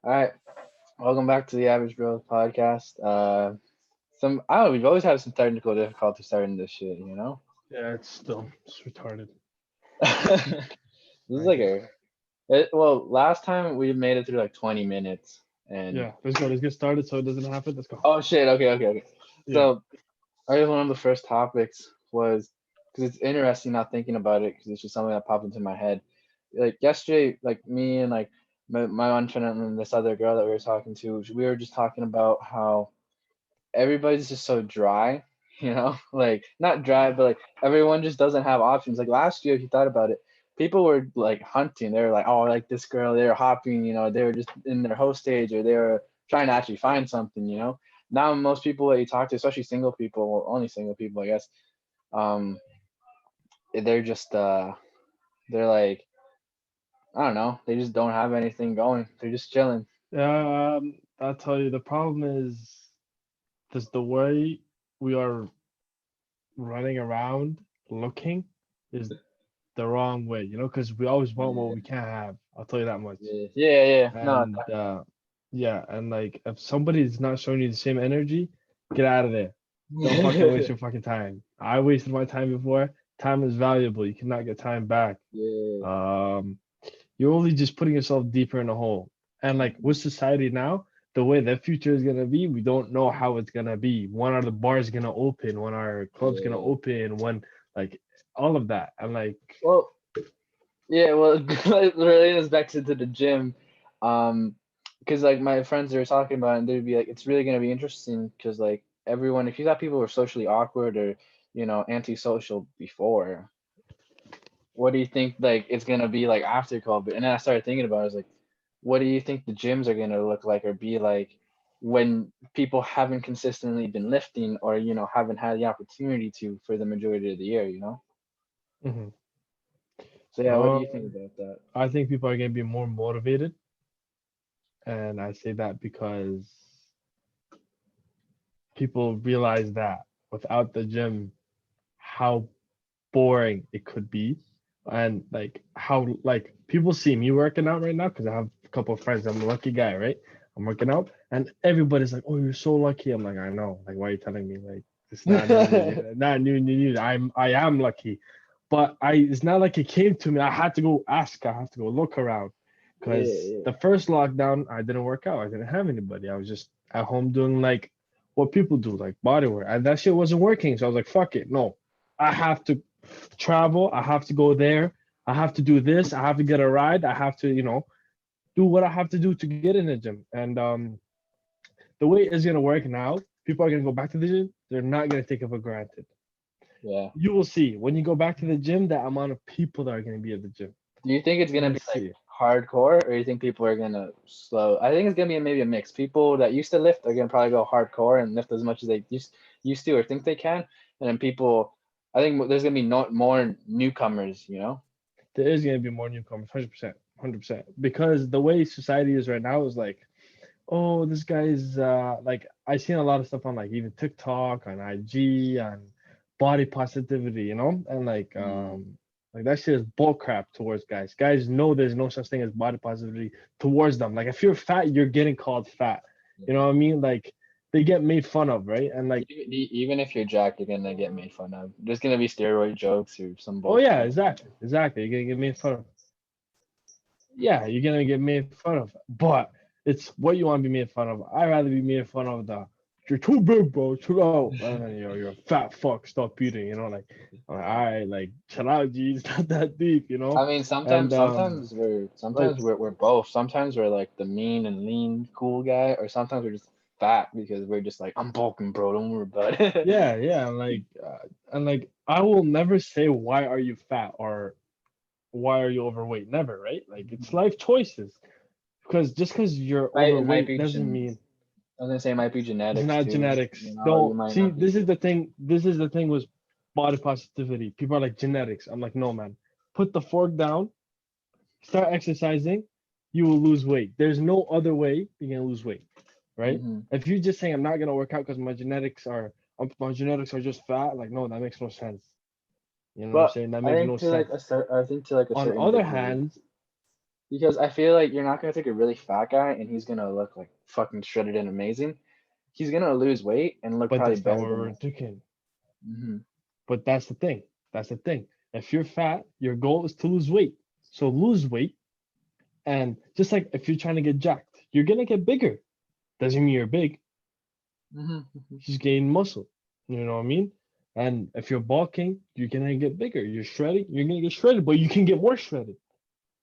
All right, welcome back to the Average Bro podcast. I don't know. We've always had some technical difficulty starting this shit. Yeah, it's retarded. This is I like can't. last time we made it through like 20 minutes, and Yeah, let's go. Let's get started so it doesn't happen. Let's go. oh shit. Okay. Yeah. So I guess one of the first topics was because it's interesting now thinking about it because it's just something that popped into my head. Like yesterday, like me and like my one friend and this other girl that we were talking to, we were just talking about how everybody's just so dry, like not dry, but like everyone just doesn't have options. Like last year, if you thought about it, people were like hunting. They were like, oh, like this girl, they were hopping, they were just in their host stage or they were trying to actually find something. Now most people that you talk to, especially single people, well, only single people, I guess, um, they're just they're like, I don't know, they just don't have anything going. They're just chilling. I'll tell you, the problem is just the way we are running around looking is the wrong way, because we always want what Yeah, we can't have. I'll tell you that much. yeah. No, And yeah, and like if somebody's not showing you the same energy, get out of there. Don't fucking waste your fucking time. I wasted my time before. Time is valuable. You cannot get time back. yeah. Um, you're only just putting yourself deeper in a hole. And like with society now, the way the future is gonna be, we don't know how it's gonna be. When are the bars gonna open? When are clubs gonna Yeah. open? When like all of that. And like Well, yeah, well, relating this back to the gym, because like my friends were talking about, it, and they'd be like, it's really gonna be interesting because like everyone, if you thought people were socially awkward or antisocial before, what do you think like it's gonna be like after COVID? And then I started thinking about it, I was like, what do you think the gyms are gonna look like or be like when people haven't consistently been lifting or haven't had the opportunity to for the majority of the year? mhm. So yeah, what do you think um, about that? I think people are gonna be more motivated. And I say that because people realize that without the gym, how boring it could be. And like how like people see me working out right now because I have a couple of friends. I'm a lucky guy, right? I'm working out, and everybody's like, "Oh, you're so lucky." I'm like, "I know. Like, why are you telling me? Like, it's not new, not new. I am lucky, but it's not like it came to me. I had to go ask. I have to go look around, because Yeah, the first lockdown I didn't work out. I didn't have anybody. I was just at home doing like what people do, like bodywork, and that shit wasn't working. So I was like, "Fuck it, no." I have to travel. I have to go there. I have to do this. I have to get a ride. I have to, do what I have to do to get in the gym. And the way it's gonna work now, people are gonna go back to the gym. They're not gonna take it for granted. yeah. You will see when you go back to the gym the amount of people that are gonna be at the gym. Do you think it's You're gonna gonna be like see. hardcore, or you think people are gonna slow? I think it's gonna be maybe a mix. People that used to lift are gonna probably go hardcore and lift as much as they used to or think they can, and then people, I think there's gonna be more newcomers. There is gonna be more newcomers, 100%, 100%. Because the way society is right now is like, oh, this guy's like I seen a lot of stuff on like even TikTok, on IG, on body positivity, and Mm, like that shit is bull crap towards guys. Guys know there's no such thing as body positivity towards them. Like if you're fat, you're getting called fat. You know yeah. what I mean? Like they get made fun of, right? And like, Even if you're jacked, you're gonna get made fun of. There's gonna be steroid jokes or some oh bullshit yeah, like that. exactly, exactly. You're gonna get made fun of. Yeah, you're gonna get made fun of. But it's what you want to be made fun of. I'd rather be made fun of the you're too big, bro. Chill out. You're a fat fuck. Stop eating. Like, all right, like chill out, G. It's not that deep, I mean, And like, sometimes we're both. Sometimes we're like the mean and lean cool guy, or sometimes we're just fat because we're just like I'm bulking, bro. Don't worry about it. yeah, yeah, and like, I will never say why are you fat or why are you overweight. Never, right? Like it's life choices. Because just because you're It might overweight be doesn't mean I was gonna say it might be it's genetics not too. genetics. You Don't might see. not be. This is the thing. This is the thing with body positivity. People are like genetics. I'm like, no, man. Put the fork down. Start exercising. You will lose weight. There's no other way you're gonna lose weight, right? Hmm. If you're just saying I'm not gonna work out because my genetics are just fat, like no, that makes no sense. You know what I'm But saying? That I makes think no to like sense. I think to like a On certain other degree. hand, because I feel like you're not gonna take a really fat guy and he's gonna look like fucking shredded and amazing. He's gonna lose weight and look But probably that's not better what than we're like. thinking. Hmm. But that's the thing. That's the thing. If you're fat, your goal is to lose weight. So lose weight. And just like if you're trying to get jacked, you're gonna get bigger. Doesn't mean you're big. Hmm. Just gain muscle. You know what I mean? And if you're bulking, you're gonna get bigger. You're shredding, you're gonna get shredded, but you can get more shredded.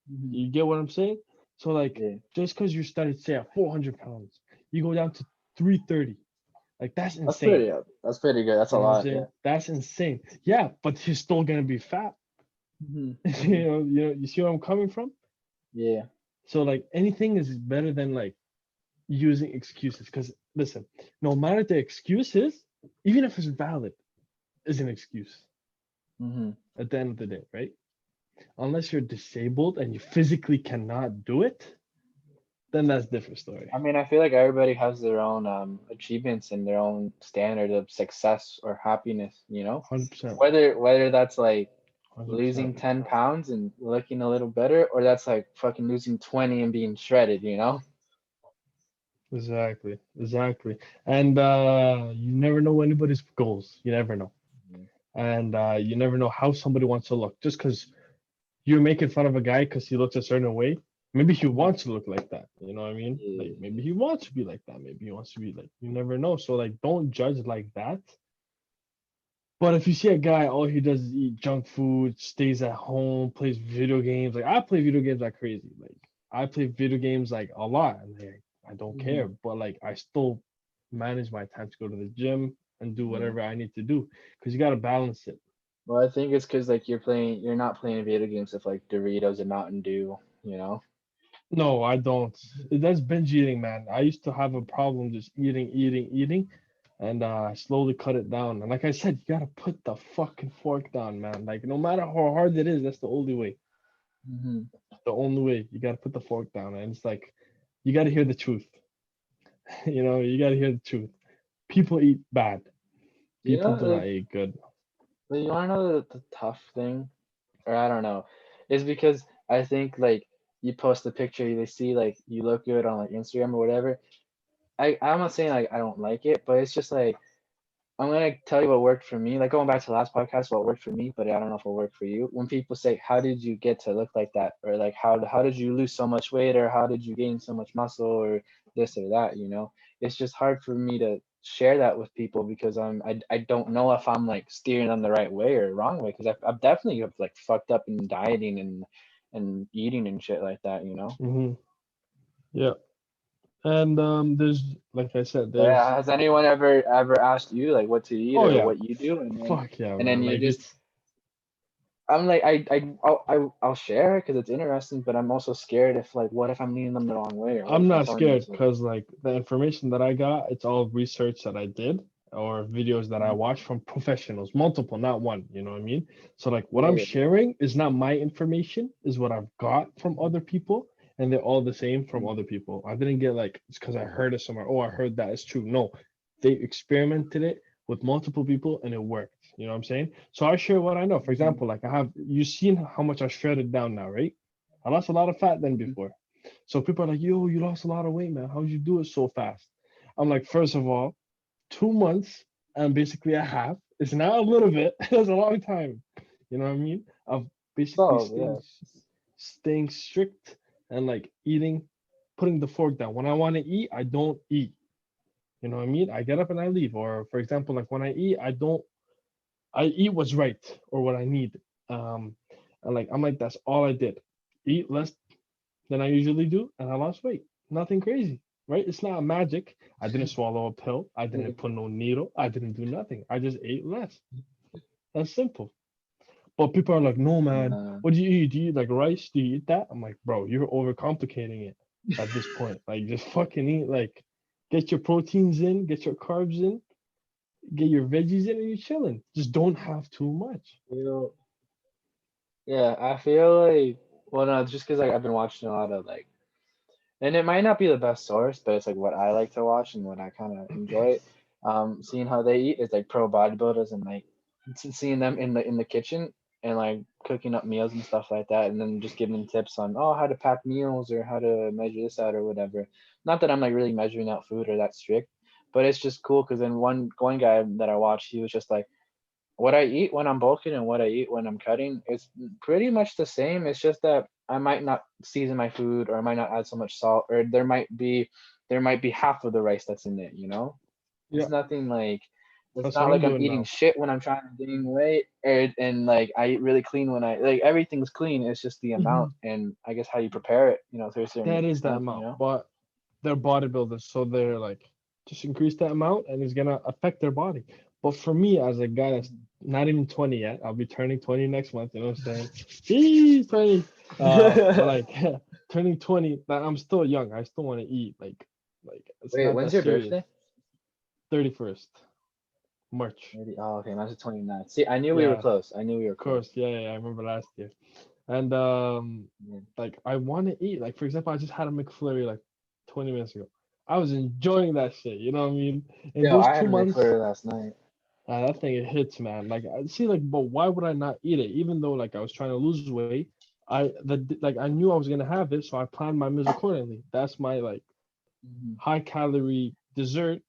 Hmm. You get what I'm saying? So like Yeah, just because you started say at 400 pounds, you go down to 330. Like that's that's insane. pretty. That's pretty good. That's a You know what I'm lot. Yeah. saying? That's insane. Yeah, but you're still gonna be fat. Hmm. you Hmm. know, you know, you see where I'm coming from? Yeah. So like anything is better than like using excuses. Because listen, no matter the excuse is, even if it's valid, is an excuse Hmm. at the end of the day, right? Unless you're disabled and you physically cannot do it, then that's a different story. I mean, I feel like everybody has their own achievements and their own standard of success or happiness, you know? 100%. Whether that's like 100%. losing 10 pounds and looking a little better, or that's like fucking losing 20 and being shredded, you know? Exactly. Exactly. And you never know anybody's goals. You never know. Mhm. And you never know how somebody wants to look. Just because you're making fun of a guy because he looks a certain way, maybe he Mhm. wants to look like that. You know what I mean? Like maybe Yeah. he wants to be like that. Maybe he wants to be like, you never know. So like don't judge like that. But if you see a guy, all he does is eat junk food, stays at home, plays video games. Like I play video games like crazy. Like I play video games like a lot, and like, I don't care. Mhm. But like I still manage my time to go to the gym and do Yeah. whatever I need to do because you gotta balance it. Well, I think it's because like you're not playing video games with like Doritos and Mountain Dew, you know? No, I don't. That's binge eating, man. I used to have a problem just eating, eating, eating, and I slowly cut it down. And like I said, you gotta put the fucking fork down, man. Like no matter how hard it is, that's the only way. Hmm. The only way you gotta put the fork down. And it's like you gotta hear the truth. You know, you gotta hear the truth. People eat bad. You know, People do not eat good. you wanna know the tough thing? Or I don't know. Is because I think like you post a picture, they see like you look good on like Instagram or whatever. I'm not saying like I don't like it, but it's just like I'm gonna tell you what worked for me. Like going back to the last podcast, what worked for me, but I don't know if it'll work for you. When people say, "How did you get to look like that?" or like how did you lose so much weight, or how did you gain so much muscle, or this or that, you know, it's just hard for me to share that with people because I don't know if I'm like steering them the right way or wrong way because I've definitely like fucked up in dieting and eating and shit like that, you know. Hmm. Yeah. And there's like I said, But yeah, there's has anyone ever asked you like what to eat oh or yeah, what you do, fuck yeah, and then man. you Like just it's I'm like I'll share because it's interesting, but I'm also scared if like what if I'm leading them the wrong way or what I'm if I'm not telling them scared to. because like the information that I got, it's all research that I did or videos that I Mhm. watched from professionals, multiple, not one, you know what I mean? So like what I'm Yeah, sharing is not my information, is what I've got from other people, and they're all the same from mhm, other people. I didn't get like it's because I heard it somewhere. Oh, I heard that it's true. No, they experimented it with multiple people and it worked. You know what I'm saying? So I share what I know. For mhm, example, like I have you seen how much I shredded down now, right? I lost a lot of fat than mhm. before. So people are like, yo, you lost a lot of weight, man. How'd you do it so fast? I'm like, first of all, 2 months and basically a half. It's not a little bit. It's a long time. You know what I mean? Of basically So yeah. staying strict and like eating, putting the fork down. When I want to eat, I don't eat. You know what I mean? I get up and I leave. Or for example, like when I eat, I eat what's right or what I need. Um, and like I'm like that's all I did. Eat less than I usually do, and I lost weight. Nothing crazy, right? It's not magic. I didn't swallow a pill. I Yeah. didn't put no needle. I didn't do nothing. I just ate less. That's simple. But people are like, no, man. Nah. What do you eat? Do you eat like rice? Do you eat that? I'm like, bro, you're overcomplicating it at this point. Like, just fucking eat. Like, get your proteins in, get your carbs in, get your veggies in, and you're chilling. Just don't have too much. Feel, yeah, I feel like well no, just because like I've been watching a lot of like and it might not be the best source, but it's like what I like to watch and what I kind of enjoy. Seeing how they eat is like pro bodybuilders and like seeing them in the kitchen and like cooking up meals and stuff like that, and then just giving tips on how to pack meals or how to measure this out or whatever. Not that I'm like really measuring out food or that strict, but it's just cool because then one guy that I watched, he was just like, what I eat when I'm bulking and what I eat when I'm cutting is pretty much the same. It's just that I might not season my food, or I might not add so much salt, or there might be half of the rice that's in it, you know? Yeah, It's nothing like it's that's what not I'm like I'm doing eating now. shit when I'm trying to gain weight, and like I eat really clean when I like everything's clean. It's just the amount Mhm. and I guess how you prepare it, to a certain That is the extent, amount, but they're bodybuilders, so they're like just increase that amount, and it's gonna affect their body. But for me, as a guy that's not even 20 yet, I'll be turning 20 next month. You know what I'm saying? Jeez, 20. But like turning 20, like, I'm still young. I still want to eat. Like it's Wait, not when's that your serious. birthday? 31st March. Maybe. Oh, okay, mine's the 29th. See, I knew we were Yeah, close. I knew we were of close. course. Yeah, yeah, I remember last year. And Yeah. like I want to eat. Like for example, I just had a McFlurry like 20 minutes ago. I was enjoying that shit. You know what I mean? In Yo, those I had two a months, McFlurry last night. that thing it hits, man. Like I see, like, but why would I not eat it? Even though like I was trying to lose weight, I knew I was gonna have it, so I planned my meals accordingly. That's my like Mhm. high calorie dessert.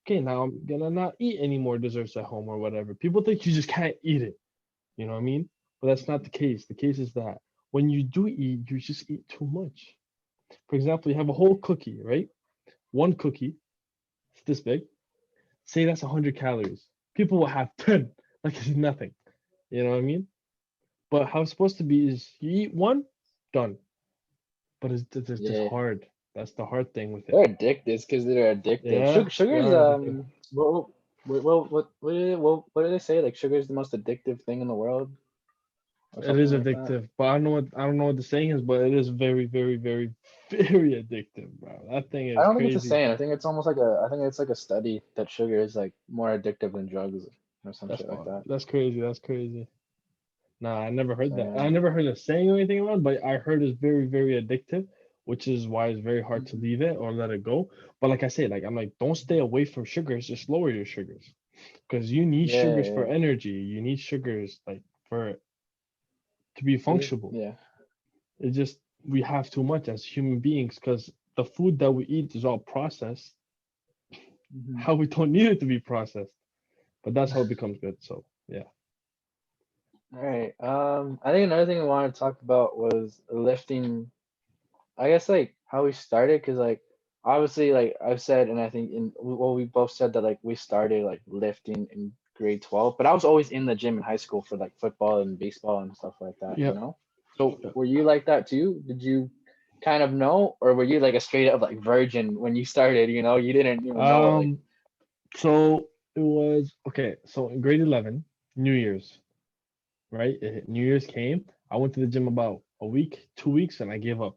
Okay, now I'm gonna not eat any more desserts at home or whatever. People think you just can't eat it. You know what I mean? But that's not the case. The case is that when you do eat, you just eat too much. For example, you have a whole cookie, right? One cookie, it's this big. Say that's 100 calories. People will have 10, like it's nothing. You know what I mean? But how it's supposed to be is you eat one, done. But it's just Yeah, hard. That's the hard thing with it. they're addicted. It's because they're addictive. Yeah, Sugar they is are addictive. what do they say? Like sugar is the most addictive thing in the world, or It something is like that. addictive, but I don't know what the saying is, but it is very, very, very, very addictive, bro. That thing I is don't think it's a crazy. saying. I think it's like a study that sugar is like more addictive than drugs or some That's shit like fun. that. That's crazy. That's crazy. Nah, I never heard that. I Yeah. never heard a saying or anything about it, but I heard it's very, very addictive, which is why it's very hard to Mhm. leave it or let it go. But like I say, like I'm like, don't stay away from sugars, just lower your sugars. Because you need Yeah, sugars for yeah. energy. You need sugars like for to be Yeah. functional. Yeah. It just we have too much as human beings because the food that we eat is all processed. Mhm. How we don't need it to be processed. But that's how it becomes good. So yeah. All right. I think another thing I wanted to talk about was lifting. I guess like how we started, because like obviously like I've said, and I think we both said that like we started like lifting in grade 12, but I was always in the gym in high school for like football and baseball and stuff like that, Yeah. So Yeah. were you like that too? Did you kind of know, or were you like a straight up like virgin when you started? You didn't even know what like. Um so it was okay, so in grade 11, New Year's, right? New Year's came. I went to the gym about a week, 2 weeks, and I gave up.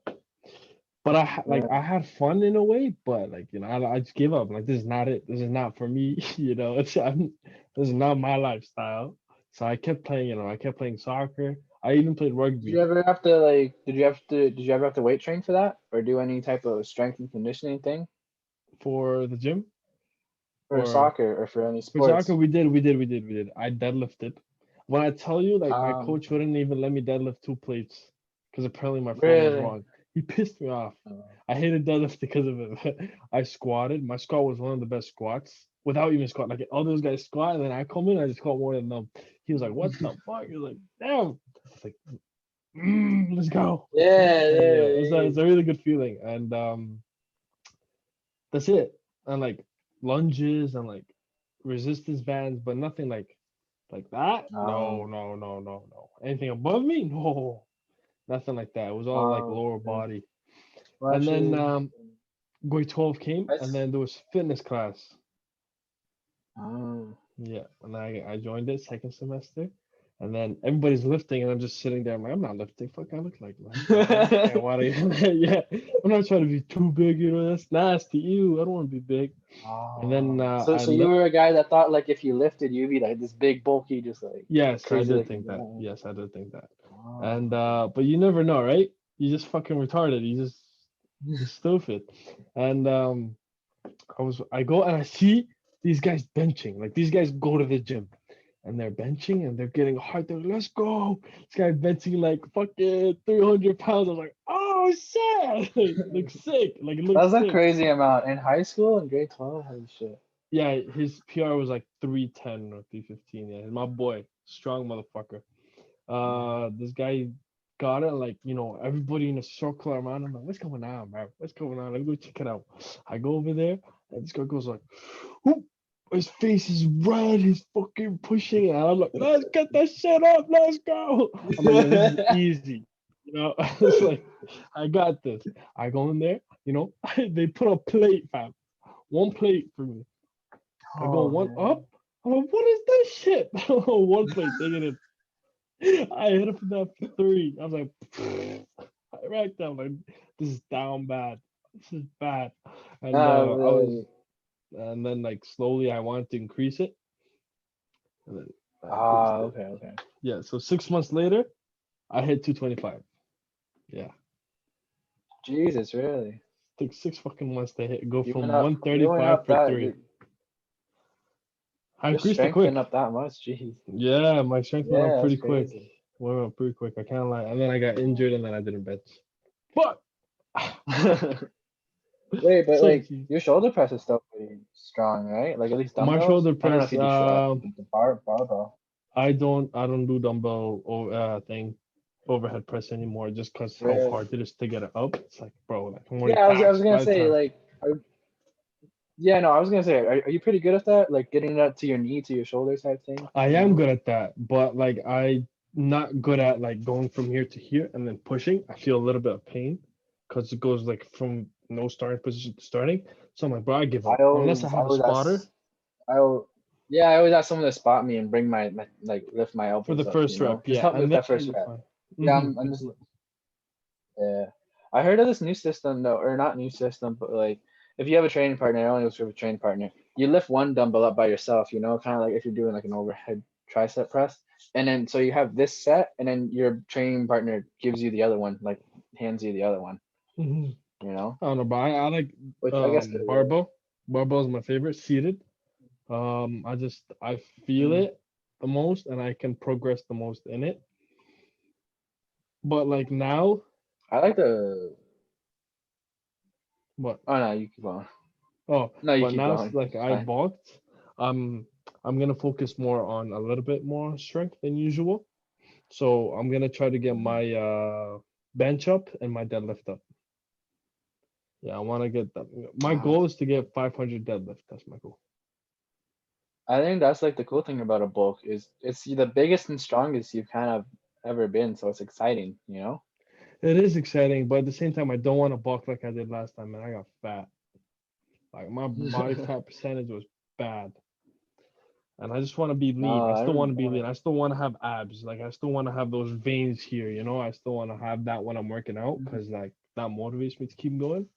But like Yeah. I had fun in a way, but like I just gave up. Like this is not it. This is not for me. This is not my lifestyle. So I kept playing. I kept playing soccer. I even played Did you rugby ever have to like? Did you ever have to weight train for that, or do any type of strength and conditioning thing for the gym. for Or soccer or for any for soccer, sports? we did. I deadlifted. When I tell you, like my coach Okay. wouldn't even let me deadlift 2 plates because apparently my form was Really? wrong. He pissed me off. Oh. I hated deadlift because of it. I squatted. My squat was one of the best squats without even squat. Like all those guys squat, and then I come in, I just squat more than them. He was like, "What the fuck?" He was like, "Damn." It's like, let's go. Yeah, And yeah, yeah, it's a really good feeling. And that's it. And like lunges and like resistance bands, but nothing like that. No, oh, no, no, no, no. Anything above me? No, nothing like that. It was all like oh, lower okay. body. Well, And then actually, grade 12 came, and that's then there was fitness class. oh. Yeah, and I joined it second semester, and then everybody's lifting, and I'm just sitting there. I'm like, I'm not lifting. Fuck, I look like I want to. Yeah, I'm not trying to be too big. That's nasty. Ew, I don't want to be big. And then Oh, so I so you left. were a guy that thought like if you lifted, you'd be like this big, bulky, just like Yes, I crazy did looking think that. guy. Yes, I did think that. And Oh, but you never know, right? You just fucking retarded. You stupid. And I go and I see these guys benching. Like these guys go to the gym. and they're benching and they're getting hard. They're like, let's go. This guy benching like fucking 300 pounds. I was like, oh shit, looks sick. Like it looks That's a sick. crazy amount in high school and grade 12. Holy shit. Yeah, his PR was like 310 or 315. Yeah, my boy, strong motherfucker. This guy got it. Like, everybody in a circle around him. Like, what's going on, man? What's going on? Let's go check it out. I go over there, and this guy goes like, whoop. His face is red. He's fucking pushing, and I'm like, let's get that shit up. Let's go. I'm like, yo, this is easy. It's like, I got this. I go in there. They put a plate, fam. One plate for me. I go Oh one man. up. I'm like, what is this shit? One plate, taking it. I hit him for that for three. I was like, I racked down like this is down bad. This is bad. And Really. and then like slowly I wanted to increase it. And then I increased Ah, it. okay, okay. Yeah. So 6 months later, I hit 225. Yeah. Jesus, really? Took 6 fucking months to go You went from up. You went 135 up for that. three. I Your increased it strength went quick. up that much. Jeez. Yeah, my strength went up Yeah, that's pretty quick. crazy. Went up pretty quick. I can't lie. And then I got injured and then I didn't bench. But Wait, but so like your shoulder press is still pretty strong, right? Like at least my dumbbells. shoulder I don't know if press, you do the barbell. I don't do dumbbell thing overhead press anymore just because how Really? hard it is to get it up. It's like, bro, like I'm already Yeah, I was taxed gonna by the say time. like, yeah, no, I was gonna say, are you pretty good at that? Like getting it up to your knee, to your shoulder type thing, I am good at that, but like I not good at like going from here to here and then pushing. I feel a little bit of pain because it goes like from no starting position to starting. So I'm like, bro, I give up I unless I always, I have a always spotter ask, I, al- yeah, I always ask someone to spot me and bring my like lift my for the elbows up, first rep. just Yeah, help me and with then that first you're rep. fine. Yeah, Hmm. I'm just, yeah. I heard of this new system though, or not new system, but like if you have a training partner, I only was with a training partner, you lift one dumbbell up by yourself, kind of like if you're doing like an overhead tricep press, and then so you have this set, and then your training partner gives you the other one, like hands you the other one, Hmm. you know, I don't know, but I like which I guess could work. barbell. Barbell is my favorite, seated. I feel Mm. it the most and I can progress the most in it. But like now, I like the. what? Oh no, you keep going. Oh, No, you but keep now going. like It's I fine. bulked, I'm gonna focus more on a little bit more strength than usual. So I'm gonna try to get Mhm. my bench up and my deadlift up. Yeah, I want to get that. My Ah, goal is to get 500 deadlift. That's my goal. I think that's like the cool thing about a bulk is it's the biggest and strongest you've kind of ever been, so it's exciting. It is exciting, but at the same time, I don't want to bulk like I did last time, and I got fat. Like my body fat percentage was bad, and I just want to be lean. No, I I still want to remember. be lean. I still want to have abs. Like I still want to have those veins here. I still want to have that when I'm working out Mhm. because like that motivates me to keep going.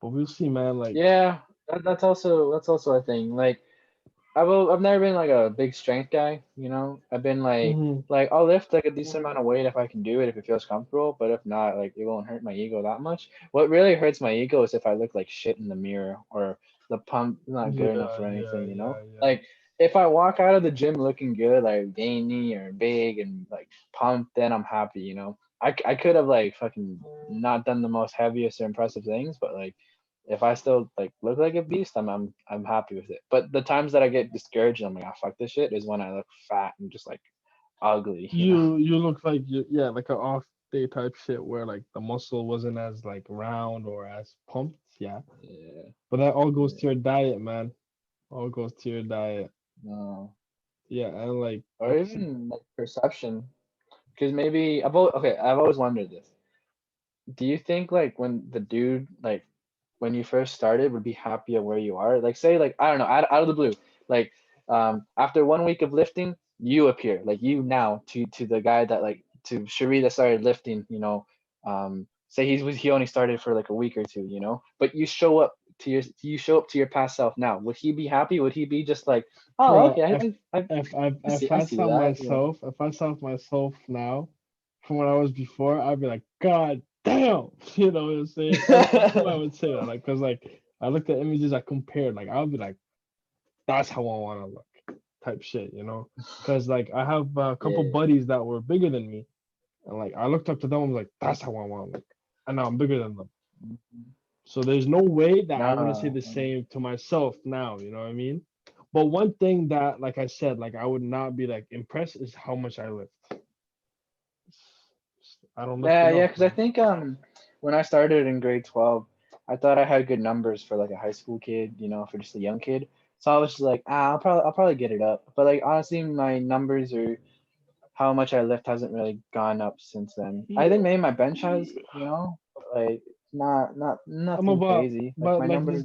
But we'll see, man. Like, Yeah, that's also a thing. Like I've never been like a big strength guy. I've been mhm. like I'll lift like a decent amount of weight if I can do it, if it feels comfortable, but if not, like it won't hurt my ego that much. What really hurts my ego is if I look like shit in the mirror or the pump not good enough Yeah, or yeah, anything. yeah, yeah. Like if I walk out of the gym looking good, like veiny or big and like pumped, then I'm happy. I could have like fucking not done the most heaviest or impressive things, but like if I still like look like a beast, I'm happy with it. But the times that I get discouraged, I'm like, ah, fuck this shit, is when I look fat and just like ugly. You look like yeah, like an off day type shit where like the muscle wasn't as like round or as pumped. Yeah, Yeah, but that all goes to yeah, your diet, man. All goes to your diet. no, Yeah, and or like I said, even like perception, because maybe I've always wondered this. Do you think like when the dude like when you first started would be happy at where you are? Like say like I don't know, out of the blue, like after 1 week of lifting, you appear like you now to the guy that like to Sharif that started lifting. Say he only started for like a week or two, but you show up to your past self now. Would he be happy? Would he be just like, oh bro, okay, if I if I if I I see saw that. myself, if I saw myself now from what I was before, I'd be like, God damn, you know what I'm saying? That's what I would say. Like, cause like I looked at images, I compared, like I would be like, that's how I want to look. type shit, because like I have a couple Yeah. buddies that were bigger than me, and like I looked up to them. I was like, that's how I want to look, and now I'm bigger than them. So there's no way that I want to say Nah. the same to myself now. You know what I mean? But one thing that, like I said, like I would not be like impressed is how much I lift. I don't lift Yeah, enough, because I man. think when I started in grade 12, I thought I had good numbers for like a high school kid, for just a young kid. So I was just like, I'll probably get it up. But like honestly, my numbers or how much I lift hasn't really gone up since then. I Yeah, think maybe my bench has, but like not I'm nothing about, crazy. Like but my like numbers. this,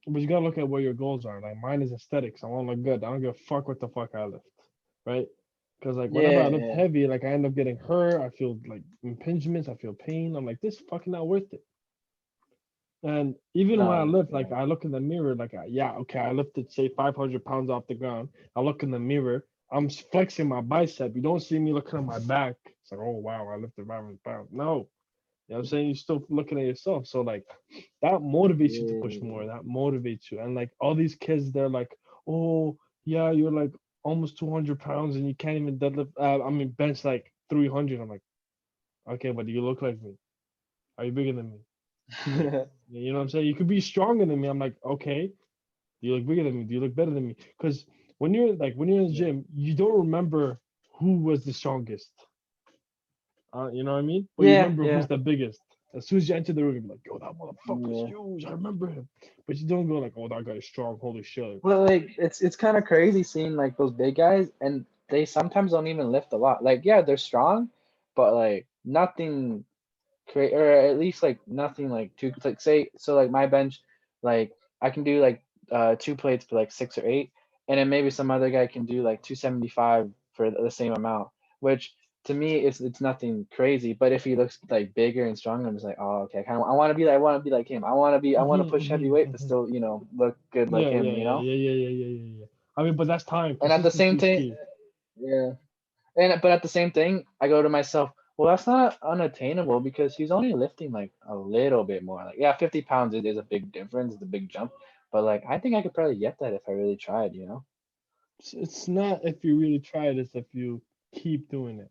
but you gotta look at what your goals are. Like mine is aesthetics. I want to look good. I don't give a fuck what the fuck I lift, right? Because like whenever I Yeah, lift yeah, heavy, like I end up getting hurt. I feel like impingements. I feel pain. I'm like, this is fucking not worth it. And even when I no, lift, like yeah, I look in the mirror, like yeah, okay, I lifted say 500 pounds off the ground. I look in the mirror, I'm flexing my bicep. You don't see me looking at my back. It's like, oh wow, I lifted 500 pounds. No, what I'm saying? You're still looking at yourself. So like that motivates you to push yeah, more. That motivates you. And like all these kids, they're like, oh yeah, you're like almost 200 pounds and you can't even deadlift. I mean bench like 300. I'm like, okay, but do you look like me? Are you bigger than me? You know what I'm saying? You could be stronger than me. I'm like, okay. Do you look bigger than me? Do you look better than me? Because when you're in the yeah, gym, you don't remember who was the strongest. You know what I mean? But you yeah, remember who's yeah, the biggest. As soon as you enter the room, you're like, yo, that motherfucker's yeah. huge. I remember him. But you don't go like, oh, that guy is strong. Holy shit. Well, like it's kind of crazy seeing like those big guys, and they sometimes don't even lift a lot. Like, yeah, they're strong, but like nothing create, or at least like nothing like too like say so like my bench, like I can do like two plates for like 6 or 8, and then maybe some other guy can do like 275 for the same amount, which to me it's nothing crazy. But if he looks like bigger and stronger, I'm just like, oh, okay, I want to be like, him. I want to push heavyweight but still look good like Yeah, him, yeah, yeah, yeah, yeah, yeah, yeah, yeah, yeah. I mean, but that's time. and at the same Consistency is time, key. yeah. And but at the same thing, I go to myself, well, that's not unattainable because he's only lifting like a little bit more. Like, yeah, 50 pounds is a big difference, it's a big jump. But like, I think I could probably get that if I really tried. It's not if you really try it, it's if you keep doing it.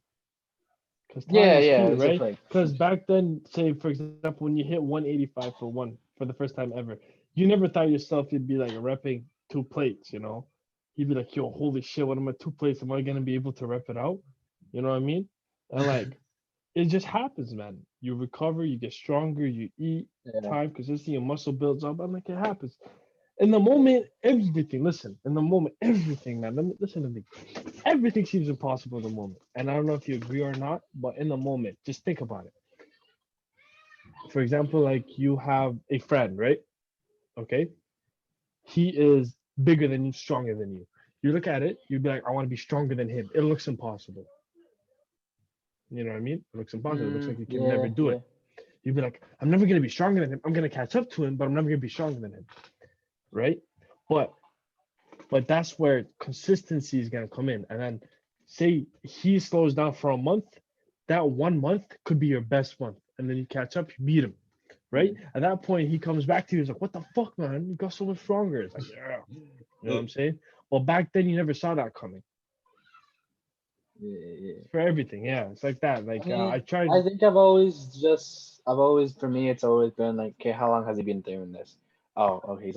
Because time Yeah, is yeah, key, as if right? like, Because back then, say for example, when you hit 185 for the first time ever, you never thought yourself you'd be like repping two plates, You'd be like, yo, holy shit, what am I 2 plates? Am I gonna be able to rep it out? You know what I mean? And like it just happens, man. You recover, you get stronger, you eat, yeah, time consistency, your muscle builds up. I'm like, it happens. In the moment, everything, listen, in the moment, everything, man. Listen to me. Everything seems impossible in the moment. And I don't know if you agree or not, but in the moment, just think about it. For example, like you have a friend, right? Okay. He is bigger than you, stronger than you. You look at it, you'd be like, I want to be stronger than him. It looks impossible. You know what I mean? It looks impossible. It looks like you can never yeah, do yeah, it. You'd be like, I'm never going to be stronger than him. I'm going to catch up to him, but I'm never going to be stronger than him. Right? But that's where consistency is gonna come in. And then say he slows down for a month, that 1 month could be your best month. And then you catch up, you beat him. Right? yeah, At that point, he comes back to you. He's like, what the fuck, man? You got so much stronger. It's like, yeah. You know what I'm saying? Well, back then you never saw that coming. yeah, yeah. For everything, yeah. It's like that. I Like I mean, tried. I think I've always, for me, it's always been like, okay, how long has he been doing this? Oh, okay,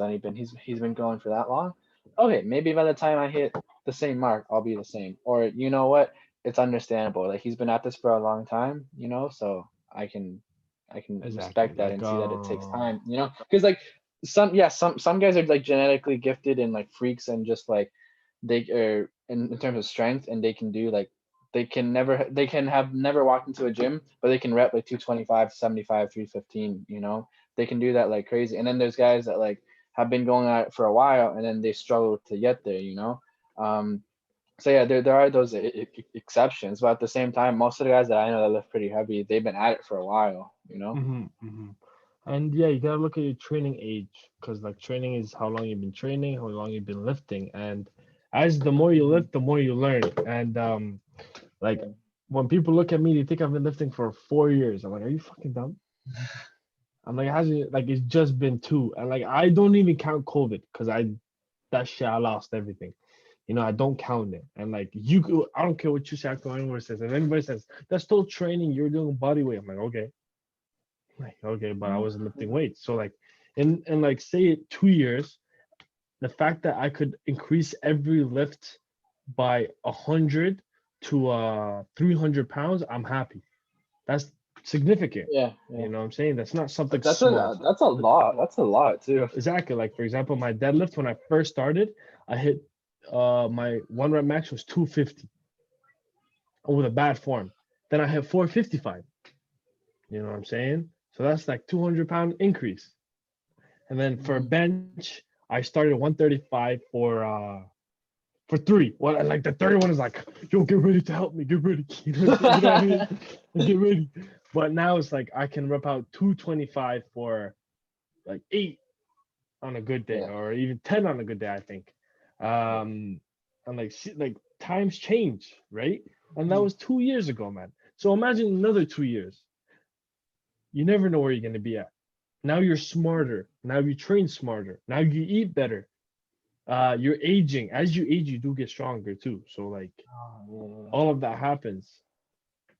he's been going for that long. Okay, maybe by the time I hit the same mark, I'll be the same. Or you know what? It's understandable. Like he's been at this for a long time, so I can Exactly. respect that Like and see that it takes time. Because like some guys are like genetically gifted and like freaks and just like they are in terms of strength and they can do like they can have never walked into a gym but they can rep like 225 75 315. They can do that like crazy, and then there's guys that like have been going at it for a while and then they struggle to get there. So yeah, there are those exceptions, but at the same time most of the guys that I know that lift pretty heavy, they've been at it for a while. hmm hmm And yeah, you gotta look at your training age because like training is how long you've been training, how long you've been lifting, and as the more you Mhm. lift, the more you learn. And like Yeah. when people look at me, they think I've been lifting for 4 years. I'm like, are you fucking dumb? I'm like, it hasn't like it's just been two, and like I don't even count COVID because I that shit I lost everything. I don't count it. And like I don't care what you say, I go anywhere says. If anybody says that's still training, you're doing body weight. I'm like, okay, but I wasn't lifting weights. So like, in like say 2 years, the fact that I could increase every lift by 100 to 300 pounds, I'm happy. That's significant. Yeah, yeah. You know what I'm saying? That's not something Like that's small. a lot. That's a lot too. Exactly. Like for example, my deadlift when I first started, I hit my one rep max was 250 with a bad form. Then I hit 455. You know what I'm saying? So that's like 200-pound increase. And then for Mhm. bench, I started 135 for three. Well, like the third one is like, yo, get ready to help me, get ready. You know what I mean? Get ready. But now it's like I can rep out 225 for like 8 on a good day, Yeah. or even 10 on a good day, I think. And like times change, right? And that Mhm. was 2 years ago, man. So imagine another 2 years. You never know where you're gonna be at. Now you're smarter. Now you train smarter. Now you eat better. You're aging. As you age, you do get stronger too. So like Oh, all of that happens.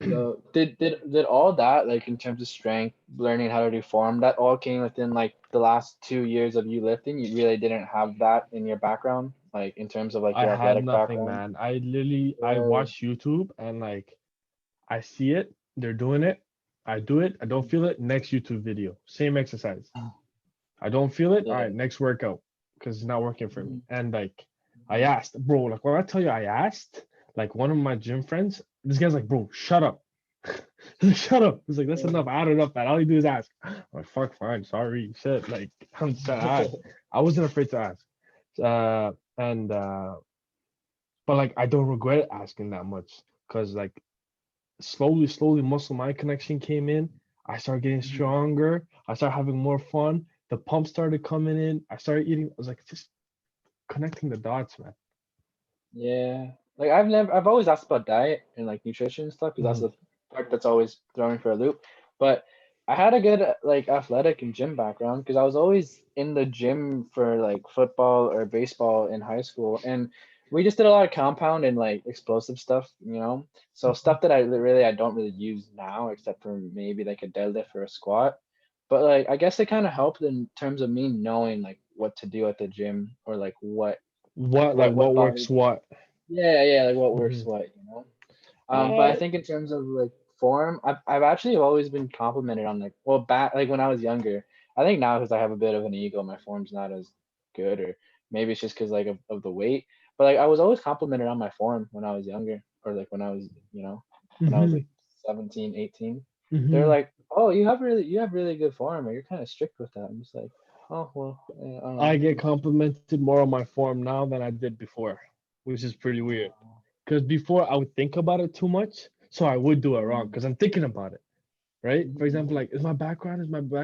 yeah. So did all that, like in terms of strength, learning how to do form, that all came within like the last 2 years of you lifting? You really didn't have that in your background, like in terms of like I your had athletic nothing, background? man. I Really? watch YouTube and like I see it, they're doing it. I do it, I don't feel it. Next YouTube video, same exercise. I don't feel it. All Yeah. right, next workout because it's not working for me. Mhm. And like I asked, bro, like when I tell you I asked, like one of my gym friends, this guy's like, bro, shut up. Shut up. He's like, that's enough. I had enough, man. All you do is ask. I'm like, fuck, fine, sorry, shit. Like, I'm just gonna ask. I wasn't afraid to ask. And but like I don't regret asking that much because like slowly muscle mind connection came in. I started getting stronger. I started having more fun. The pump started coming in. I started eating. I was like just connecting the dots, man. Yeah. Like I've always asked about diet and like nutrition and stuff because Mhm. that's the part that's always throwing for a loop. But I had a good like athletic and gym background because I was always in the gym for like football or baseball in high school, and we just did a lot of compound and like explosive stuff, you know. So stuff that I don't really use now except for maybe like a deadlift or a squat. But like I guess it kind of helped in terms of me knowing like what to do at the gym or like What like what what body. works what? Yeah, yeah, like what works Mhm. what, you know. But I Uh, think in terms of like form, I've actually always been complimented on like well back like when I was younger. I think now because I have a bit of an ego, my form's not as good, or maybe it's just because like of the weight. But like I was always complimented on my form when I was younger, or like when I was when I was mhm, like 17, 18. They're mhm. like, oh, you have really good form, or you're kind of strict with that. I'm just like, oh well, I don't I know. get complimented more on my form now than I did before, which is pretty weird. Because before I would think about it too much, so I would do it wrong Mm, because I'm thinking about it, right? For mhm, example, like is my back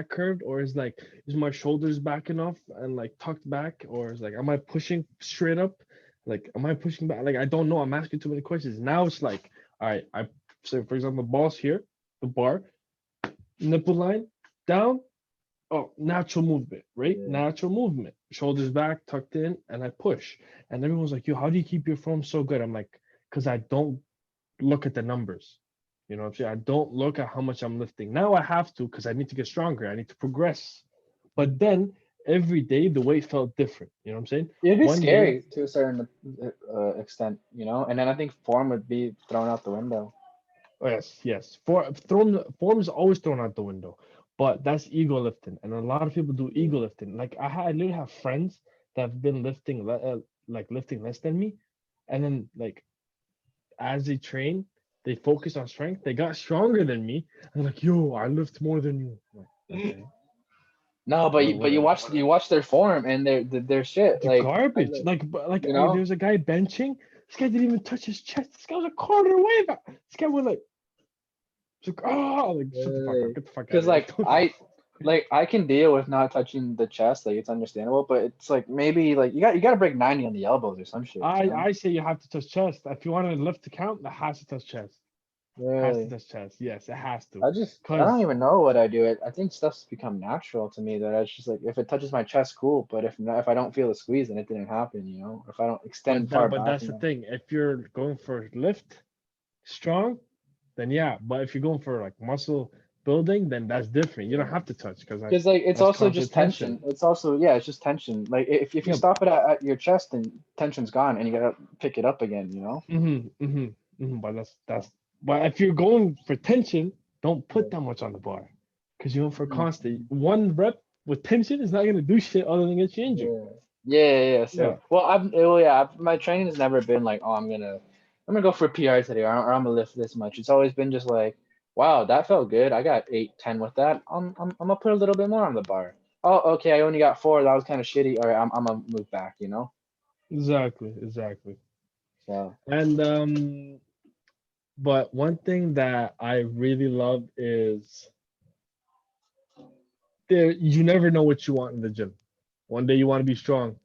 curved, or is my shoulders back enough and like tucked back, or is like am I pushing straight up? Like am I pushing back? Like I don't know. I'm asking too many questions. Now it's like, all right, I so for example, balls here, the bar, nipple line down. Oh, natural movement, right? yeah. Natural movement. Shoulders back, tucked in, and I push. And everyone's like, yo, how do you keep your form so good? I'm like, because I don't look at the numbers. You know what I'm saying? I don't look at how much I'm lifting. Now I have to because I need to get stronger. I need to progress. But then every day the weight felt different. You know what I'm saying? It'd be One day, scary to a certain extent, you know, and then I think form would be thrown out the window. oh yes, yes. Form is always thrown out the window. But that's ego lifting. And a lot of people do Yeah. ego lifting. Like I literally have friends that have been like lifting less than me. And then like as they train, they focus on strength. They got stronger than me. And like, yo, I lift more than you. I'm like, okay. No, but Well, you whatever. watch their form and their shit The like garbage. Like you know. there's a guy benching. This guy didn't even touch his chest. This guy was a quarter away. This guy was like, like shut the fuck up. Get the fuck out Because of here. like I can deal with not touching the chest, like it's understandable, but it's like maybe like you got to break 90 on the elbows or some shit, you know. I say you have to touch chest. If you want to lift the count, that has to touch chest. Has to Really. touch chest. Yes, it has to. I don't Cause even know what I do. I think stuff's become natural to me that it's just like if it touches my chest, cool. But if not, if I don't feel the squeeze, then it didn't happen, you know? If I don't extend far but back that's the enough. thing. If you're going for lift strong, then yeah. But if you're going for like muscle building, then that's different. You don't have to touch because like Because like it's that's also constant just tension. tension. It's also yeah, it's just tension. Like if you Yeah. stop it at your chest, then tension's gone, and you gotta pick it up again, you know? But So, but if you're going for tension, don't yeah. put that much on the bar. Because you're going for Mhm. constant. One rep with tension is not gonna do shit other than get you injured. Yeah. Yeah. Yeah. So, my training has never been like, oh, I'm gonna go for a PR today, or I'm gonna lift this much. It's always been just like, wow, that felt good. I got 8, 10 with that. I'm gonna put a little bit more on the bar. Oh, okay, I only got 4. That was kind of shitty. All right, I'm gonna move back, you know? Exactly. So, And but one thing that I really love is there you never know what you want in the gym. One day you want to be strong,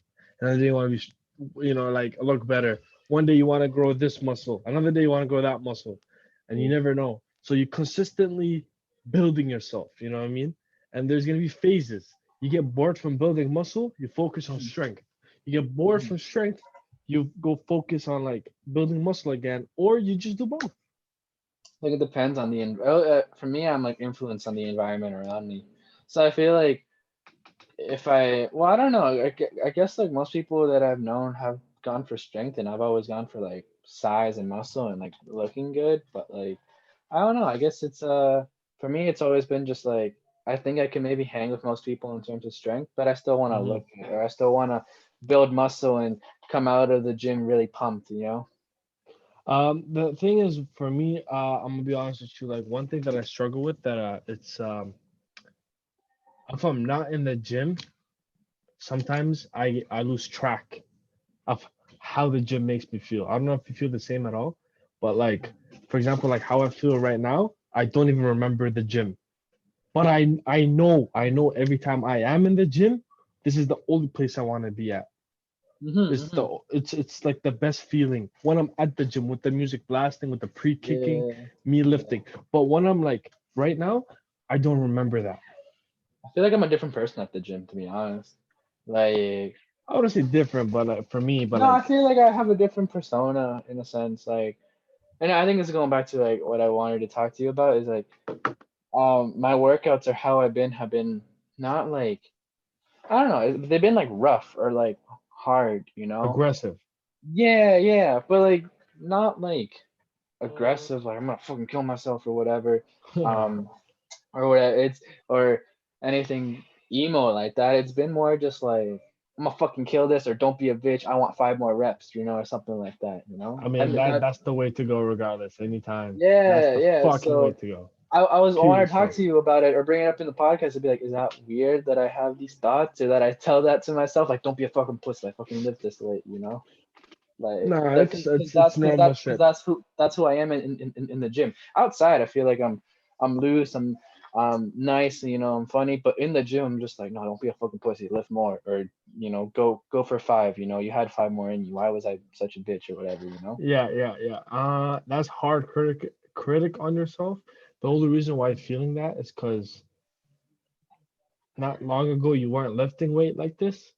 another day you want to be, like look better. One day you want to grow this muscle, another day you want to grow that muscle, and you yeah. never know. So you consistently building yourself. You know what I mean? And there's gonna be phases. You get bored from building muscle, you focus on strength. You get bored Mhm. from strength, you go focus on like building muscle again, or you just do both. Like it depends on for me, I'm like influenced on the environment around me. So I feel like I don't know. I guess like most people that I've known have gone for strength, and I've always gone for like size and muscle and like looking good. But like, I don't know. I guess for me, it's always been just like I think I can maybe hang with most people in terms of strength, but I still want to Mhm. look good, or I still want to build muscle and come out of the gym really pumped, you know? The thing is, for me, I'm gonna be honest with you. Like one thing that I struggle with that it's if I'm not in the gym, sometimes I lose track of how the gym makes me feel. I don't know if you feel the same at all, but like for example, like how I feel right now, I don't even remember the gym. But I know every time I am in the gym, this is the only place I want to be at. It's like the best feeling when I'm at the gym with the music blasting, with the pre-kicking, Yeah. me Yeah. lifting. But when I'm like right now, I don't remember that. I feel like I'm a different person at the gym, to be honest. Like, I wouldn't say different, but for me, but no, I like feel like I have a different persona in a sense. Like, and I think this is going back to like what I wanted to talk to you about is like, my workouts or how I've been have been not like I don't know, they've been like rough or like hard, you know? aggressive. Yeah, but like not like aggressive, like I'm gonna fucking kill myself or whatever. Um, or whatever or anything emo like that. It's been more just like I'm gonna fucking kill this or don't be a bitch. I want 5 more reps, or something like that, I mean And that that that's the way to go regardless. Anytime. That's yeah, the yeah. fucking way So to go. I Kill want to talk yourself. to you about it or bring it up in the podcast and be like, is that weird that I have these thoughts or that I tell that to myself? Like, don't be a fucking pussy. Like, fucking live this way. Like, Nah, because it's normal shit. that's who I am in the gym. Outside, I feel like I'm loose, I'm nice, I'm funny. But in the gym, I'm just like, no, don't be a fucking pussy. Lift more, or go for 5. You had 5 more in you. Why was I such a bitch or whatever? Yeah. That's hard critic on yourself. The only reason why I'm feeling that is because not long ago you weren't lifting weight like this.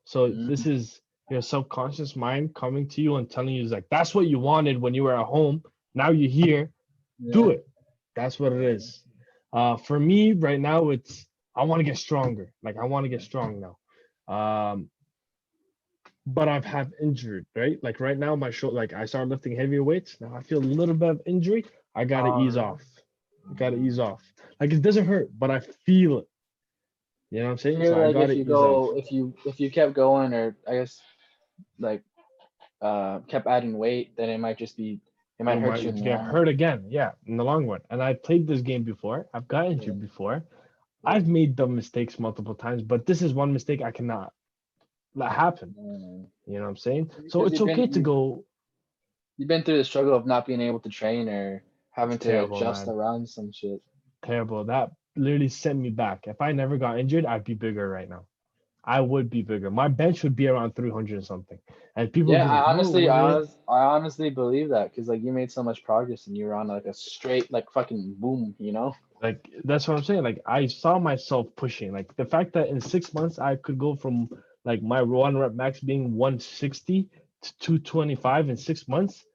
So this Mm, is your subconscious mind coming to you and telling you like that's what you wanted when you were at home. Now you're here, do yeah. it. That's what it is. For me right now, it's I want to get stronger. Like I want to get strong now. Um, but I've had injured, right? Like right now, my shoulder, like I started lifting heavier weights. Now I feel a little bit of injury. I gotta Oh, ease really? off. I gotta ease off. Like it doesn't hurt, but I feel it. You know what I'm I saying? So feel I like if gotta you ease off. go, if you kept going, or I guess like kept adding weight, then it might You hurt might you in the get long run. hurt again. Yeah, in the long run. And I played this game before. I've got Yeah, injured before. yeah. I've made dumb mistakes multiple times, but this is one mistake I cannot let happen. Mm. You know what I'm saying? So Because it's okay to go you've been through the struggle of not being able to train or having to terrible, adjust man. around some shit. Terrible. That literally sent me back. If I never got injured, I'd be bigger right now. I would be bigger. My bench would be around 300 or something. And people would Yeah, be like, no, what is it? I honestly believe that because like you made so much progress and you were on like a straight like fucking boom, you know? Like, that's what I'm saying. Like, I saw myself pushing. Like, the fact that in 6 months I could go from like my one rep max being 160 to 225 in 6 months.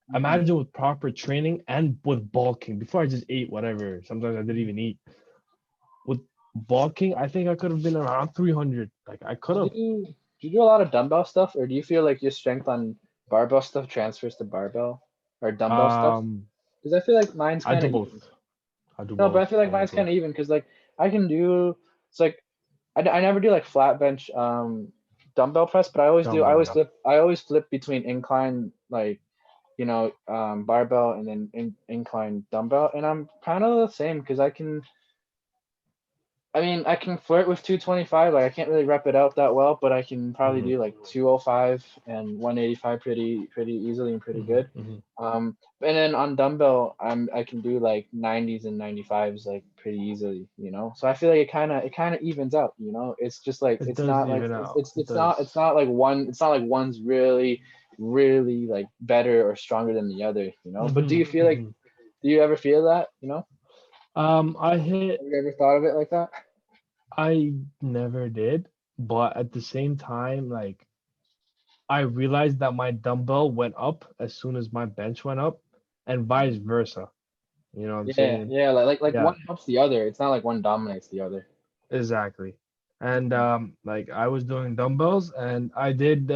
Mhm. Imagine with proper training and with bulking. Before I just ate whatever. Sometimes I didn't even eat. With bulking, I think I could have been around 300. Like, I could have. Do you do a lot of dumbbell stuff, or do you feel like your strength on barbell stuff transfers to barbell or dumbbell stuff? Um, Because I feel like mine's I kind do of both. even. I do No, but both. I feel like I do mine's both. kind of even because like I can do it's like I never do like flat bench dumbbell press, but I Dumbbell, always yeah. flip between incline like barbell and then incline dumbbell, and I'm kind of the same because I mean, I can flirt with 225. Like I can't really rep it out that well, but I can probably Hmm. do like 205 and 185 pretty easily and pretty Hmm. good. Hmm. And then on dumbbell, I can do like 90s and 95s like pretty easily, you know. So I feel like it kind of evens out, you know. It's just like It it's does not like even out. It it's does. not like one's really like better or stronger than the other, you know. But Hmm. Hmm. do you ever feel that, you know? I hit. Have you ever thought of it like that? I never did, but at the same time, like, I realized that my dumbbell went up as soon as my bench went up, and vice versa. You know what I'm Yeah, saying? yeah, like Yeah, one helps the other. It's not like one dominates the other. exactly. And Mhm. like, I was doing dumbbells, and I did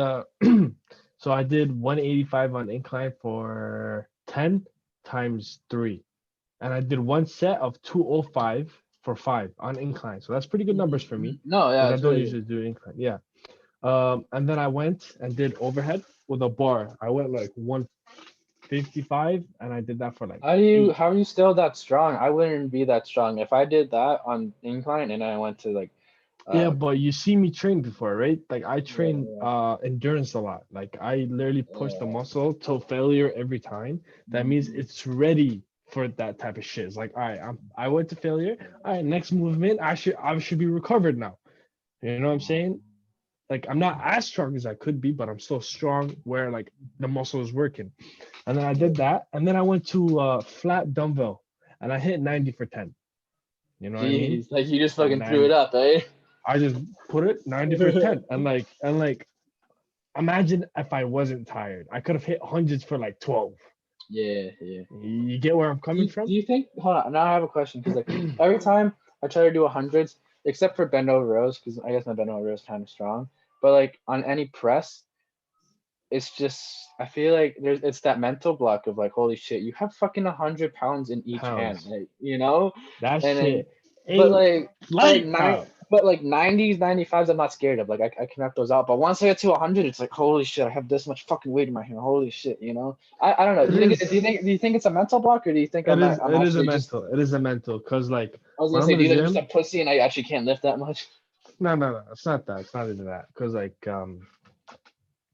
so I did 185 on incline for 10 times 3. And I did one set of 205 for 5 on incline. So that's pretty good numbers for me No, yeah, because I it's don't really good. usually do incline. Yeah. And then I went and did overhead with a bar. I went like 155, and I did that for like 8. How are you still that strong? I wouldn't be that strong if I did that on incline and I went to like Yeah, uh but you see me train before, right? Like, I train yeah, endurance a lot. Like, I literally push the yeah, muscle till failure every time. That means yeah. it's ready for that type of shit. It's like, all right, I went to failure. All right, next movement, I should be recovered now. You know what I'm saying? Like, I'm not as strong as I could be, but I'm still strong where like the muscle is working. And then I did that, and then I went to flat dumbbell, and I hit 90 for 10. You know what I mean? Jeez, like you just Like, fucking threw it 90. up, eh? I just put it 90 for 10, and like imagine if I wasn't tired, I could have hit hundreds for like 12. Yeah, yeah. You get where I'm coming Do from? you think? Hold on. Now I have a question because like every time I try to do hundreds, except for bend over rows, because I guess my bend over row is kind of strong. But like on any press, it's just I feel like it's that mental block of like holy shit, you have fucking 100 pounds in each hand, Pounds. like you know, That and then shit but ain't light, nine. pal. But like 90s, 95s, I'm not scared of. Like I can knock those out. But once I get to 100, it's like holy shit, I have this much fucking weight in my hand. Holy shit, you know. I don't know. It is. Do you think it's a mental block or do you think It is. I'm It is a actually just mental. It is a mental. Cause like I was when gonna I'm say, in do the you think I'm just gym, a pussy and I actually can't lift that much? no, no, no. It's not that. It's not even that. Cause like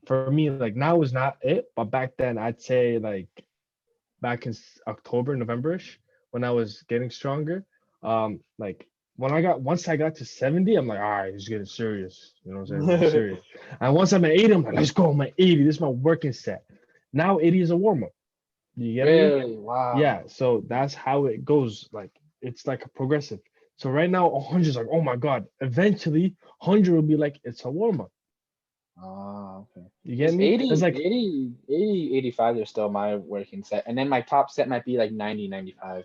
for me, like, now is not it. But back then, I'd say like back in October, Novemberish, when I was getting stronger. Like, once I got to 70, I'm like, all right, it's getting serious. You know what I'm saying? It's getting serious. And once I'm at 80, I'm like, let's go. I'm at 80. This is my working set. Now 80 is a warm up. You get me? Really? Yeah. Wow. So that's how it goes. Like, it's like a progressive. So right now, 100 is like, oh my God. Eventually, 100 will be like, it's a warm up. Oh, okay. You get Because me? It's like, 85 are still my working set. And then my top set might be like 90, 95.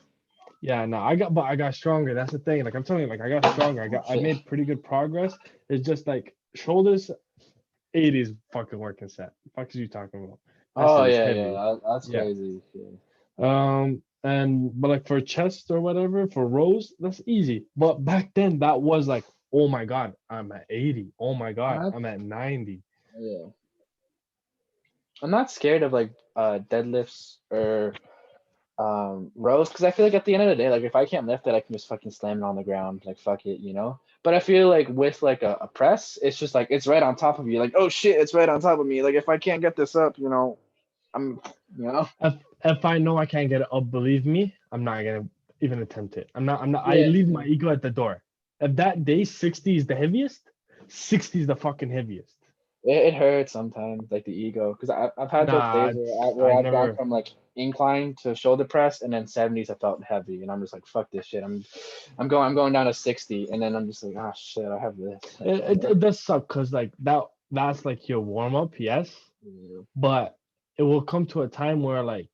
yeah, no, I got stronger. That's the thing. Like, I'm telling you, like, I got stronger. Oh, I shit. made pretty good progress. It's just like shoulders, 80s fucking working set. Fuck is you talking about? That Oh, shit is yeah, yeah. heavy. That's Yeah. crazy. Yeah. And but like for chest or whatever, for rows, that's easy. But back then that was like, oh my God, I'm at 80. Oh my I'm God, not, I'm at 90. yeah. I'm not scared of like deadlifts or rows because I feel like at the end of the day, like if I can't lift it, I can just fucking slam it on the ground, like fuck it, you know. But I feel like with like a press, it's just like it's right on top of you, like oh shit, it's right on top of me. Like if I can't get this up, you know, I'm, you know. If I know I can't get it up, believe me, I'm not gonna even attempt it. I'm not I Yeah, leave my ego at the door. If that day 60 is the heaviest, 60 is the fucking heaviest. It hurts sometimes, like the ego, because I've had those Nah, days it's where I I've gone never. from like incline to shoulder press, and then 70s I felt heavy, and I'm just like, fuck this shit. I'm going down to 60, and then I'm just like, ah shit, I have this. Like, It does suck because like that's like your warm up, yes, yeah. but it will come to a time where like.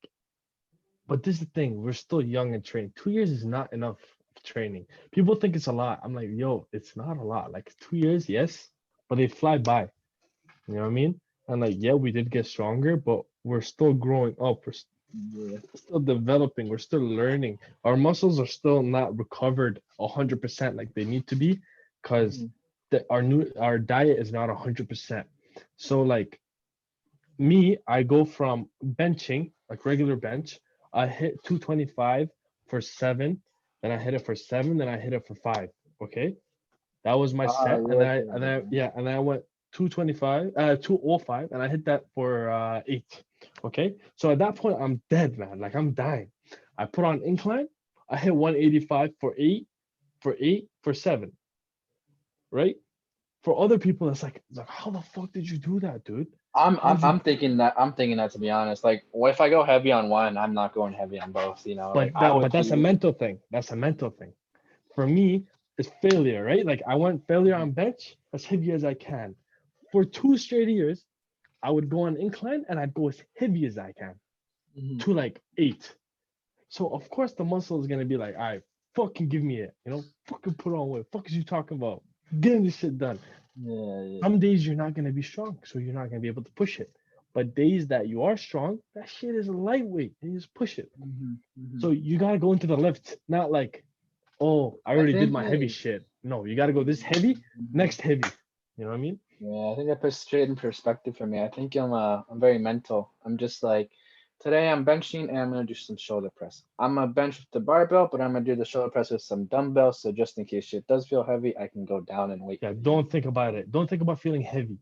But this is the thing, we're still young and trained. 2 years is not enough training. People think it's a lot. I'm like, yo, it's not a lot. Like 2 years, yes, but they fly by. You know what I mean? And like, yeah, we did get stronger, but we're still growing up. We're Yeah. still developing. We're still learning. Our muscles are still not recovered 100% like they need to be, because Mhm. our diet is not 100%. So like me, I go from benching, like regular bench, I hit 225 for seven, then I hit it for seven, then I hit it for five. Okay. That was my set. You And then like yeah, and then I went 225, 205, and I hit that for eight. Okay. So at that point, I'm dead, man. Like I'm dying. I put on incline, I hit 185 for eight, for seven, right? For other people, it's like, how the fuck did you do that, dude? I'm, How I'm did you I'm thinking that to be honest. Like, what if I go heavy on one, I'm not going heavy on both. You know, like I would But that's a choose. mental thing. That's a mental thing. For me, it's failure, right? Like I want failure on bench as heavy as I can. For 2 straight years, I would go on incline and I'd go as heavy as I can Mhm. to like eight. So of course the muscle is gonna be like, all right, fucking give me it, fucking put on weight. Fuck is you talking about? Getting this shit done. Yeah, yeah. Some days you're not gonna be strong, so you're not gonna be able to push it. But days that you are strong, that shit is lightweight and you just push it. Hmm. So you gotta go into the lift, not like, oh, I I already did think my heavy like, shit. No, you gotta go this heavy, mhm. next heavy. You know what I mean? Yeah, I think that puts straight in perspective for me. I think I'm very mental. I'm just like, today I'm benching and I'm gonna do some shoulder press. I'm gonna bench with the barbell, but I'm gonna do the shoulder press with some dumbbells. So just in case shit does feel heavy, I can go down and weight Yeah, cut. don't think about it. Don't think about feeling heavy.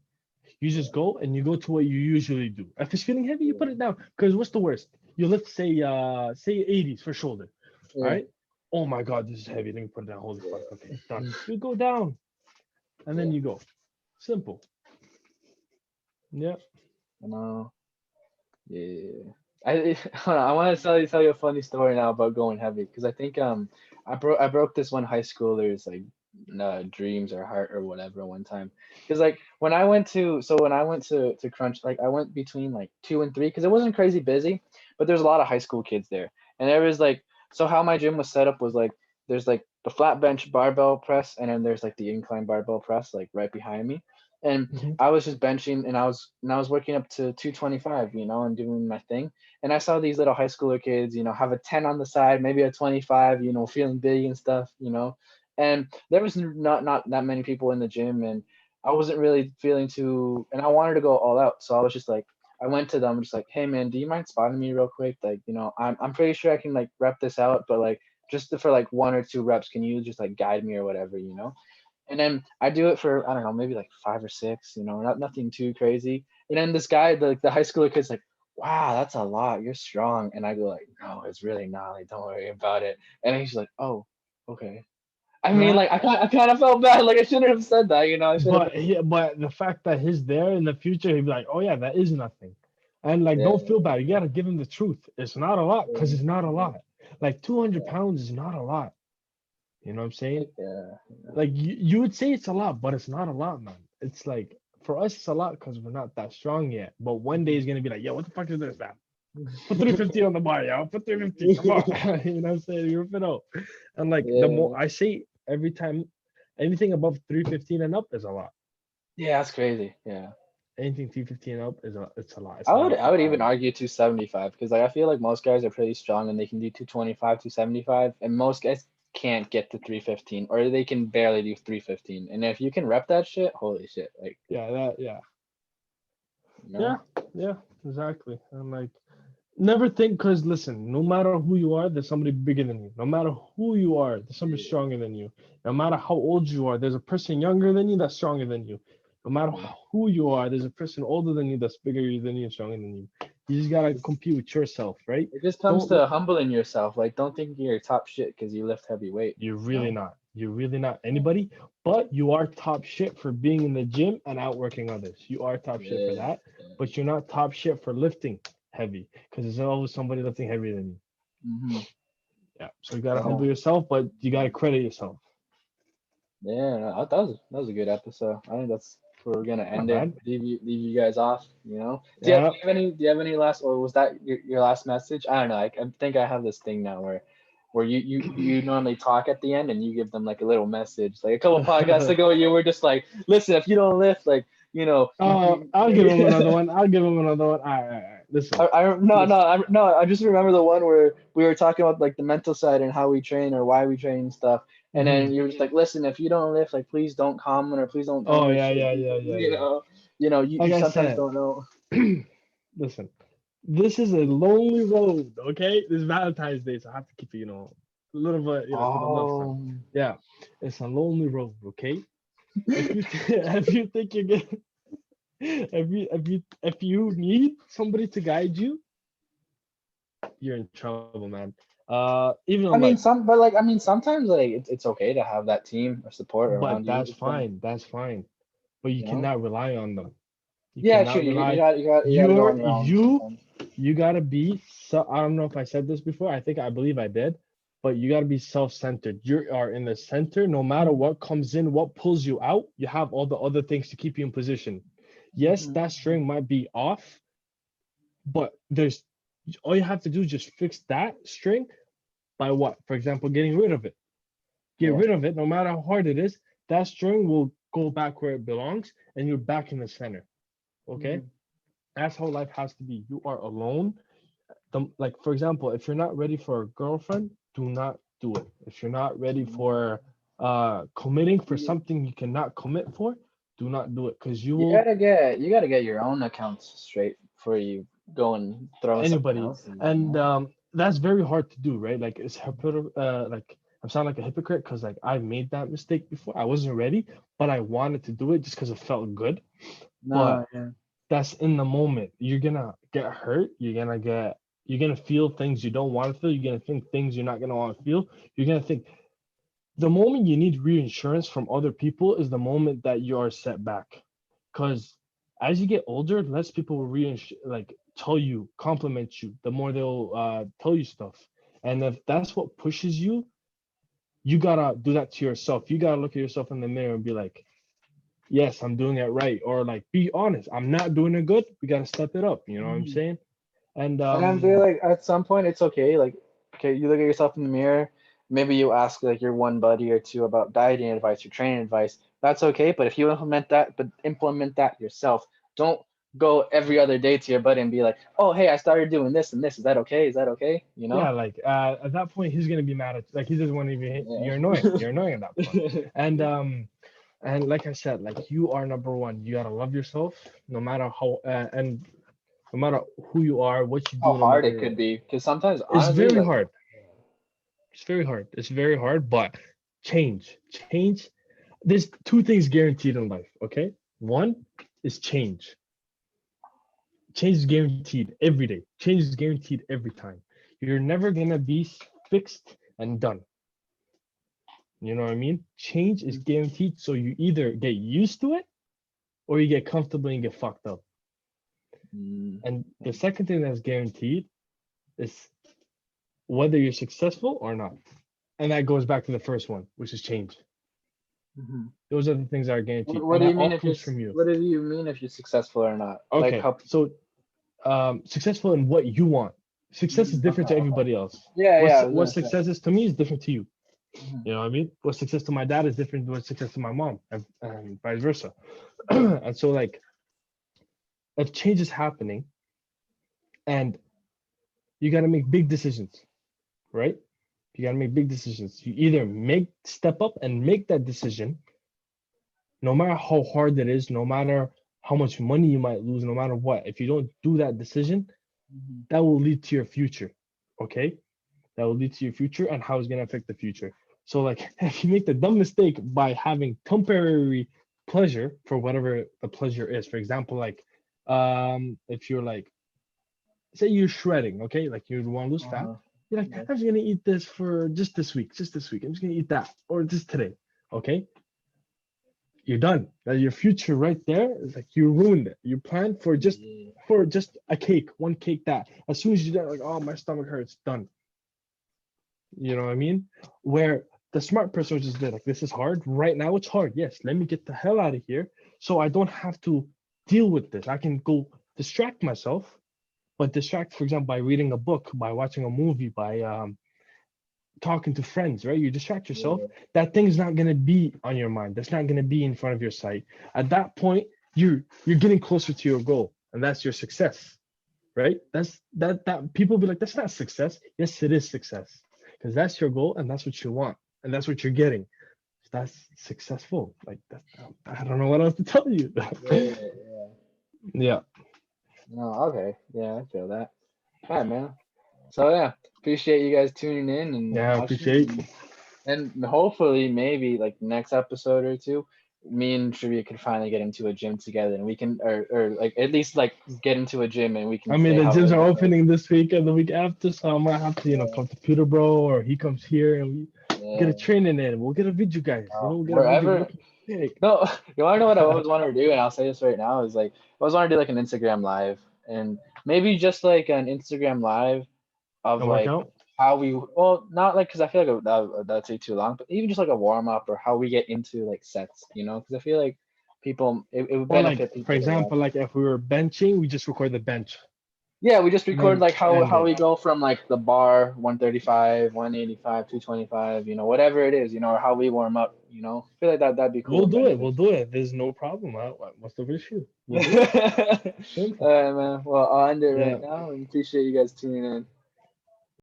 You just go and you go to what you usually do. If it's feeling heavy, you put Yeah, it down. Because what's the worst? You let's say 80s for shoulder. All yeah, right. Oh my god, this is heavy. Let me put it down. Holy fuck. Okay, done. yeah. You go down and then Yeah. you go. Simple. Yeah. I know. Yeah. Hold on, I want to tell you a funny story now about going heavy because I think I broke this one high schooler's like dreams or heart or whatever one time because like when I went to crunch, like I went between like 2 and 3 because it wasn't crazy busy, but there's a lot of high school kids there, and there was like, so how my gym was set up was like there's like the flat bench barbell press, and then there's like the incline barbell press like right behind me, and Mhm. I was just benching, and I was working up to 225, and doing my thing. And I saw these little high schooler kids, have a 10 on the side, maybe a 25, feeling big and stuff. And there was not that many people in the gym, and I wasn't really feeling too, and I wanted to go all out. So I was just like, I went to them just like, hey man, do you mind spotting me real quick? Like, I'm pretty sure I can like rep this out, but like just for like 1 or 2 reps, can you just like guide me or whatever? And then I do it for, I don't know, maybe like 5 or 6, nothing too crazy. And then this guy, the high schooler kid's like, wow, that's a lot. You're strong. And I go like, no, it's really not. Like, don't worry about it. And he's like, oh, okay. I mean, Nah, like, I kind of felt bad. Like, I shouldn't have said that. I should have. but the fact that he's there in the future, he'd be like, oh yeah, that is nothing. And like, Yeah, don't feel bad. You gotta give him the truth. It's not a lot because yeah, it's not a yeah, lot. Like 200 yeah. pounds is not a lot. You know what I'm saying? Like, Like you would say it's a lot, but it's not a lot, man. It's like for us, it's a lot because we're not that strong yet. But one day it's gonna be like, yo, what the fuck is this, man? Put 350 on the bar, yo. Put 350. Come on. You know what I'm saying? You're fit out. And like the more yeah, I say every time, anything above 315 and up is a lot. yeah. That's crazy. Yeah. Anything 315 and up it's a lot. It's I not would a I would even priority. argue 275 because like I feel like most guys are pretty strong and they can do 225, 275, and most guys can't get to 315 or they can barely do 315. And if you can rep that shit, holy shit, like, Yeah. you Yeah, know? yeah, exactly. And like never think, because listen, no matter who you are, there's somebody bigger than you. No matter who you are, there's somebody Yeah, stronger than you. No matter how old you are, there's a person younger than you that's stronger than you. No matter yeah. who you are, there's a person older than you that's bigger than you and stronger than you. You just gotta compete with yourself, right? It just comes Don't to humbling yourself. Like, don't think you're top shit because you lift heavy weight, You're you really know? not. You're really not anybody, but you are top shit for being in the gym and outworking others. You are top shit for Yeah. that, but you're not top shit for lifting heavy because there's always somebody lifting heavier than you. Mm-hmm. Yeah. So you gotta Yeah. humble yourself, but you gotta credit yourself. Yeah. That was a good episode. I think that's where we're gonna Not end it. bad. Leave you guys off. You know. Yeah. Do you have any last, or was that your last message? I don't know. I think I have this thing now where you normally talk at the end and you give them like a little message. Like a couple podcasts ago, you were just like, listen, if you don't lift, like Oh, I'll give him another one. I'll give him another one. All right, all right. Listen, listen. I just remember the one where we were talking about like the mental side and how we train or why we train and stuff. And Hmm. then you were just like, listen, if you don't lift, like please don't comment or please don't tell Oh me yeah, shit. yeah, yeah, yeah, yeah. You Like I sometimes said, don't know. listen. This is a lonely road, okay? This Valentine's Day, so I have to keep it, a little bit, to the love side. Oh, Yeah, it's a lonely road, okay? If you if you think you're getting if you need somebody to guide you, you're in trouble, man. Even in life, sometimes like it's okay to have that team or support but around you. that's fine. That's fine. But you You know. cannot rely on them. You Yeah, true. cannot You rely. got you got to go on You're your own you sometimes. you gotta be. So I don't know if I said this before. I believe I did. But you gotta be self-centered. You are in the center. No matter what comes in, what pulls you out, you have all the other things to keep you in position. Yes, Hmm. that string might be off, but there's all you have to do is just fix that string by what? For example, getting rid of it. Get Yeah. rid of it, no matter how hard it is. That string will go back where it belongs, and you're back in the center. Okay, Hmm. that's how life has to be. You are alone. Like for example, if you're not ready for a girlfriend, do not do it. If you're not ready for committing for something you cannot commit for, do not do it because you will You gotta get your own accounts straight before you go and throw someone anybody, else's. and that's very hard to do, right? Like like I'm sounding like a hypocrite because like I made that mistake before. I wasn't ready, but I wanted to do it just because it felt good. No, But yeah. that's in the moment. You're gonna get hurt. You're gonna feel things you don't want to feel. You're gonna think things you're not gonna want to feel. You're gonna think the moment you need reinsurance from other people is the moment that you are set back. Because as you get older, less people will like tell you, compliment you. The more they'll tell you stuff. And if that's what pushes you, you gotta do that to yourself. You gotta look at yourself in the mirror and be like, yes, I'm doing it right, or like be honest, I'm not doing it good. We gotta step it up. You know what I'm Mhm. saying? And And I feel like at some point it's okay. Like, okay, you look at yourself in the mirror. Maybe you ask like your one buddy or two about dieting advice or training advice. That's okay. But if you implement that yourself. Don't go every other day to your buddy and be like, "Oh, hey, I started doing this and this. Is that okay? Is that okay?" You yeah, know? like at that point, he's gonna be mad at like he doesn't want to even hit. Yeah. You're annoying. You're annoying at that point. And like I said, like you are number one. You gotta love yourself, no matter how and no matter who you are, what you How do, no hard it matter. could be, because sometimes It's honestly, very like, hard. It's very hard. It's very hard, but change. There's two things guaranteed in life. Okay, one is change. Change is guaranteed every day. Change is guaranteed every time. You're never gonna be fixed and done. You know what I mean? Change is guaranteed, so you either get used to it or you get comfortable and get fucked up. mm, And the second thing that's guaranteed is whether you're successful or not. And that goes back to the first one, which is change. mhm. Those are the things that are guaranteed. What And do that you all mean if you're comes from you. what do you mean if you're successful or not? Like Okay, how? so successful in what you want. Success is different Okay, to okay. everybody else. Yeah, yeah. I was What gonna say. success is to me is different to you. Mhm. You know what I mean? What success to my dad is different than what success to my mom, and vice versa. And so, like, if change is happening and you got to make big decisions, right? You got to make big decisions. You either step up and make that decision, no matter how hard it is, no matter how much money you might lose, no matter what. If you don't do that decision, Mhm. that will lead to your future. Okay? That will lead to your future and how it's going to affect the future. So, like, if you make the dumb mistake by having temporary pleasure for whatever the pleasure is, for example, like, if you're like, say you're shredding, okay, like you want to lose fat, Uh-huh. You're like, Yeah. I'm just gonna eat this for just this week, I'm just gonna eat that, or just today. Okay, you're done. Now your future right there is like you ruined it. You planned Yeah. for just a cake, one cake that. As soon as you do that, like, oh, my stomach hurts, done. You know what I mean? Where the smart person was just there, like, this is hard. Right now it's hard. Yes, let me get the hell out of here so I don't have to deal with this. I can go distract myself, but distract, for example, by reading a book, by watching a movie, by talking to friends, right? You distract yourself. Yeah. That thing's not gonna be on your mind. That's not gonna be in front of your sight. At that point, you're getting closer to your goal, and that's your success, right? That people be like, that's not success. Yes, it is success, because that's your goal, and that's what you want, and that's what you're getting. That's successful. Like that, I don't know what else to tell you. Yeah. Yeah. Yeah, No, okay. Yeah, I feel that. All right, man. So yeah, appreciate you guys tuning in and yeah, I appreciate. watching, and hopefully maybe like next episode or two, me and Sharif could finally get into a gym together, and we can, or like at least like get into a gym and we can I mean, say the how gyms is are it like. opening this week and the week after, so I might have to, come to Peterborough, or he comes here, and we get Yeah. a training in. We'll get a video, guys. We'll get a video Wherever. looking sick. No, you want to know what I always wanted to do, and I'll say this right now is like I always want to do like an Instagram live, and maybe just like an Instagram live of A like workout. how we, well, not like, because I feel like that'd take too long, but even just like a warm up or how we get into like sets, because I feel like people, it would Or like, benefit for people to watch. example, like if we were benching, we just record the bench Yeah, we just and record then like how end how it. we go from like the bar 135, 185, 225, whatever it is, or how we warm up, I feel like that'd be cool We'll and do it. We'll beneficial. do it. There's no problem. What's the issue? We'll All do it. right, Simple. man. Well, I'll end it right Yeah. now and appreciate you guys tuning in.